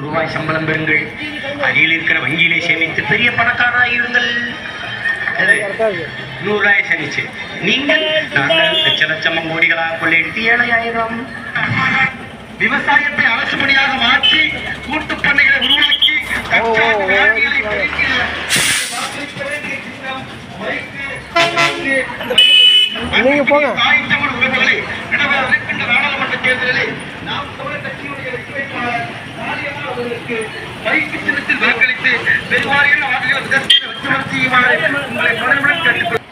ரூபாய் சம்பளம் பெறுங்கள். அடியில் இருக்கிற வங்கியிலே சேமித்து பெரிய பணக்காரராயிருங்கள். 100 ரூபாய் சேமிச்சு நீங்கள் நாங்கள் லட்ச லட்சம் கோடிகளாக கொள்ளையடித்து ஏழையாயிரம். விவசாயத்தை அரசுபடியாக மாற்றி கூட்டு பண்ணைகளை உருவாக்கி உறவுகளை நடவடிக்கின்ற நாடாளுமன்ற தேர்தலில் நாம் தமிழர் கட்சியினுடைய அவர்களுக்கு பைக்கு சின்னத்தில் வாக்களித்து பெருவாரியான வாக்குகளை உங்களை தொடர்புடன் கேட்டுக்கொள்ள